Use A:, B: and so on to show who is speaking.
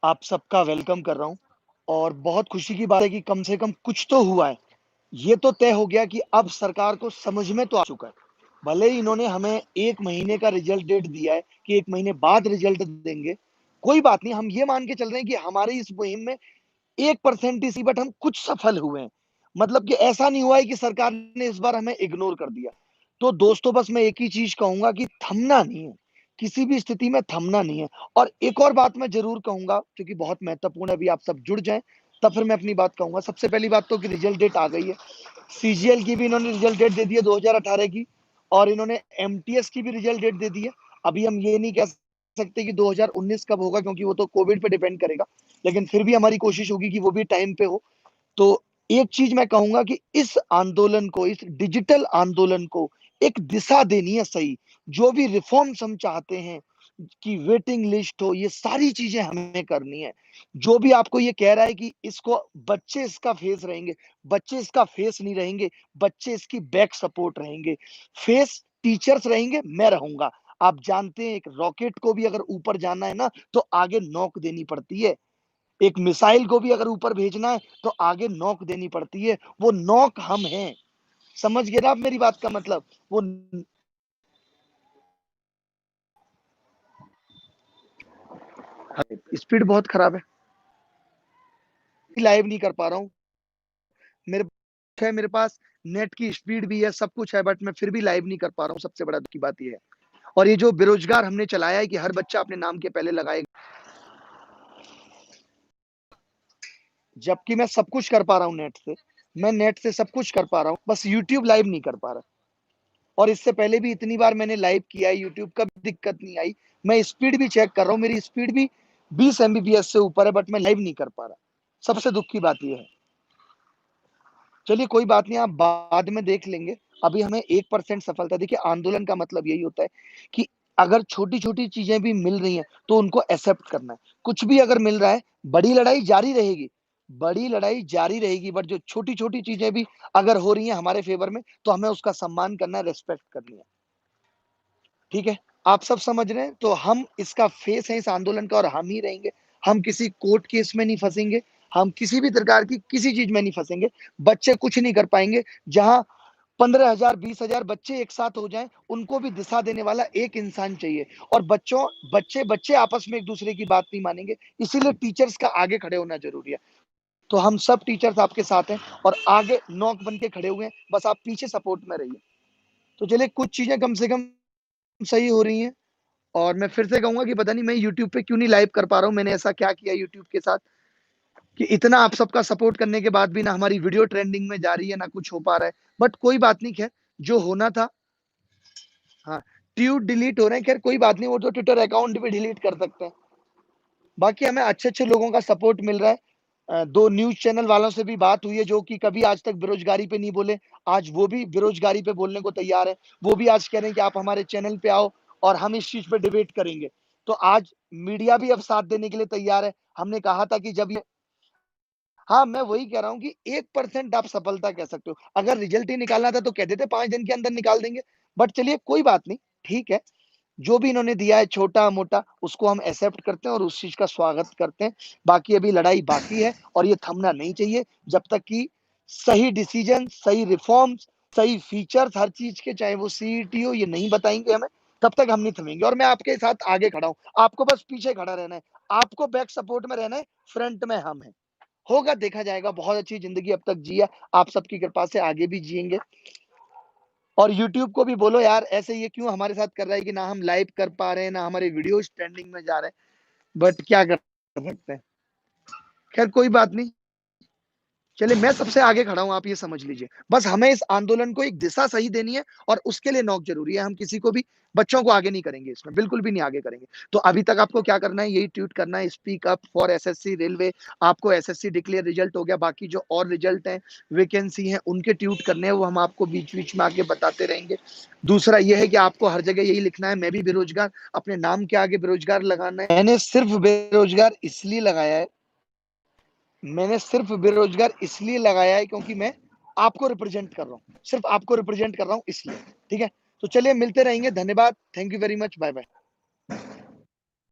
A: आप सबका वेलकम कर रहा हूँ और बहुत खुशी की बात है कि कम से कम कुछ तो हुआ है। ये तो तय हो गया कि अब सरकार को समझ में तो आ चुका है। भले ही इन्होंने हमें 1 महीने का रिजल्ट डेट दिया है कि 1 महीने बाद रिजल्ट देंगे, कोई बात नहीं, हम ये मान के चल रहे हैं कि हमारी इस मुहिम में 1% ही सही बट हम कुछ सफल हुए हैं। मतलब कि ऐसा नहीं हुआ है कि सरकार ने इस बार हमें इग्नोर कर दिया। तो दोस्तों बस मैं एक ही चीज़ कहूँगा कि थमना नहीं है, किसी भी स्थिति में थमना नहीं है। और एक और बात मैं ज़रूर कहूँगा जो कि बहुत महत्वपूर्ण है, अभी आप सब जुड़ जाएँ, तब फिर मैं अपनी बात कहूँगा। सबसे पहली बात तो कि रिजल्ट डेट आ गई है। सीजीएल की भी इन्होंने रिजल्ट डेट दे दी है 2018 की और इन्होंने एमटीएस की भी रिजल्ट डेट दे दी है। अभी हम ये नहीं कह सकते कि 2019 कब होगा क्योंकि वो तो कोविड पे डिपेंड करेगा। लेकिन फिर भी हमारी कोशिश होगी कि वो भी टाइम पे हो। तो एक चीज़ मैं कहूँगा कि इस आंदोलन को, इस डिजिटल आंदोलन को एक दिशा देनी है सही। जो भी रिफ़ॉर्म्स हम चाहते हैं कि वेटिंग लिस्ट हो, ये सारी चीज़ें हमें करनी है। जो भी आपको ये कह रहा है कि इसको बच्चे इसका फेस रहेंगे, बच्चे इसका फेस नहीं रहेंगे, बच्चे इसकी बैक सपोर्ट रहेंगे। फेस टीचर्स रहेंगे, मैं रहूँगा। आप जानते हैं एक रॉकेट को भी अगर ऊपर जाना है ना, तो आगे नोक देनी पड़ती है। एक मिसाइल को भी अगर ऊपर भेजना है तो आगे नोक देनी पड़ती है। वो नोक हम हैं। समझ गए ना आप मेरी बात का मतलब? वो स्पीड बहुत खराब है, लाइव नहीं कर पा रहा हूँ। मेरे मेरे पास नेट की स्पीड भी है, सब कुछ है, बट मैं फिर भी लाइव नहीं कर पा रहा हूँ। सबसे बड़ा दुख की बात ये है। और ये जो बेरोजगार हमने चलाया है कि हर बच्चा अपने नाम के पहले लगाएगा, जबकि मैं सब कुछ कर पा रहा हूँ नेट से। मैं नेट से सब कुछ कर पा रहा हूँ, बस यूट्यूब लाइव नहीं कर पा रहा। और इससे पहले भी इतनी बार मैंने लाइव किया है यूट्यूब, कभी दिक्कत नहीं आई। मैं स्पीड भी चेक कर रहा हूँ, मेरी स्पीड भी 20 एमबीपीएस से ऊपर है, बट मैं लाइव नहीं कर पा रहा। सबसे दुख की बात ये है। चलिए कोई बात नहीं, आप बाद में देख लेंगे। अभी हमें 1% सफलता, देखिए आंदोलन का मतलब यही होता है कि अगर छोटी-छोटी चीज़ें भी मिल रही हैं, तो उनको एक्सेप्ट करना है। कुछ भी अगर मिल रहा है, बड़ी लड़ाई जारी रहेगी, बड़ी लड़ाई जारी रहेगी, बट जो छोटी-छोटी चीज़ें भी अगर हो रही हैं हमारे फ़ेवर में, तो हमें उसका सम्मान करना है, रिस्पेक्ट करनी है। ठीक है? आप सब समझ रहे हैं? तो हम इसका फेस हैं इस आंदोलन का और हम ही रहेंगे। हम किसी कोर्ट केस में नहीं फँसेंगे, हम किसी भी प्रकार की किसी चीज़ में नहीं फँसेंगे। बच्चे कुछ नहीं कर पाएँगे, जहाँ 15,000 20,000 बच्चे एक साथ हो जाएँ, उनको भी दिशा देने वाला एक इंसान चाहिए। और बच्चे आपस में एक-दूसरे की बात नहीं मानेंगे, इसीलिए टीचर्स का आगे खड़े होना ज़रूरी है। तो हम सब टीचर्स आपके साथ हैं और आगे नॉक बन के खड़े हुए हैं, बस आप पीछे सपोर्ट में रहिए। तो चलिए कुछ चीज़ें कम से कम सही हो रही हैं। और मैं फिर से कहूँगा कि पता नहीं मैं यूट्यूब पे क्यों नहीं लाइव कर पा रहा हूँ। मैंने ऐसा क्या किया यूट्यूब के साथ कि इतना आप सबका सपोर्ट करने के बाद भी ना हमारी वीडियो ट्रेंडिंग में जा रही है, ना कुछ हो पा रहा है। बट कोई बात नहीं, ख़ैर जो होना था। हाँ, ट्वीट डिलीट हो रहे हैं, ख़ैर कोई बात नहीं, वो तो ट्विटर अकाउंट भी डिलीट कर सकते हैं। बाकी हमें अच्छे-अच्छे लोगों का सपोर्ट मिल रहा है। 2 न्यूज़ चैनल वालों से भी बात हुई है जो कि कभी आज तक बेरोज़गारी पे नहीं बोले, आज वो भी बेरोज़गारी पे बोलने को तैयार हैं। वो भी आज कह रहे हैं कि आप हमारे चैनल पे आओ और हम इस चीज़ पे डिबेट करेंगे। तो आज मीडिया भी अब साथ देने के लिए तैयार है। हमने कहा था कि जब ये हाँ, मैं वही कह रहा हूँ कि 1% आप सफलता कह सकते हो। अगर रिज़ल्ट ही निकालना था तो कह देते 5 दिन के अंदर निकाल देंगे। बट चलिए कोई बात नहीं, ठीक है। जो भी इन्होंने दिया है छोटा-मोटा, उसको हम एक्सेप्ट करते हैं और उस चीज़ का स्वागत करते हैं। बाकी अभी लड़ाई बाकी है और ये थमना नहीं चाहिए जब तक कि सही डिसीज़न, सही रिफ़ॉर्म्स, सही फीचर्स हर चीज़ के, चाहे वो सीईटी हो, ये नहीं बताएँगे हमें, तब तक हम नहीं थमेंगे। और मैं आपके साथ आगे खड़ा हूँ। आपको बस पीछे खड़ा रहना है। आपको बैक सपोर्ट में रहना है, फ्रंट में हम हैं। होगा, देखा जाएगा। बहुत अच्छी ज़िंदगी अब तक जी है। आप सबकी कृपा से आगे भी जिएँगे। और यूट्यूब को भी बोलो यार, ऐसे ये क्यों हमारे साथ कर रहा है कि ना हम लाइव कर पा रहे हैं, ना हमारे वीडियोज़ ट्रेंडिंग में जा रहे हैं, बट क्या कर सकते हैं। खैर कोई बात नहीं। चलिए मैं सबसे आगे खड़ा हूँ, आप ये समझ लीजिए। बस हमें इस आंदोलन को एक दिशा सही देनी है और उसके लिए नॉक ज़रूरी है। हम किसी को भी, बच्चों को आगे नहीं करेंगे इसमें, बिल्कुल भी नहीं आगे करेंगे। तो अभी तक आपको क्या करना है, यही ट्वीट करना है, speak up for SSC, railway. आपको एसएससी डिक्लेयर रिजल्ट हो गया, बाकी जो और रिजल्ट हैं, वैकेंसी हैं, उनके ट्वीट करने हैं, वो हम आपको बीच-बीच में आके बताते रहेंगे। दूसरा ये है कि आपको हर जगह यही लिखना है, मैं भी बेरोज़गार, अपने नाम के आगे बेरोज़गार लगाना है। मैंने सिर्फ़ बेरोज़गार इसलिए लगाया है, मैंने सिर्फ़ बेरोज़गार इसलिए लगाया है क्योंकि मैं आपको रिप्रेज़ेंट कर रहा हूँ। सिर्फ़ आपको रिप्रेज़ेंट कर रहा हूँ इसलिए, ठीक है? तो चलिए मिलते रहेंगे, धन्यवाद, thank you very much, bye-bye.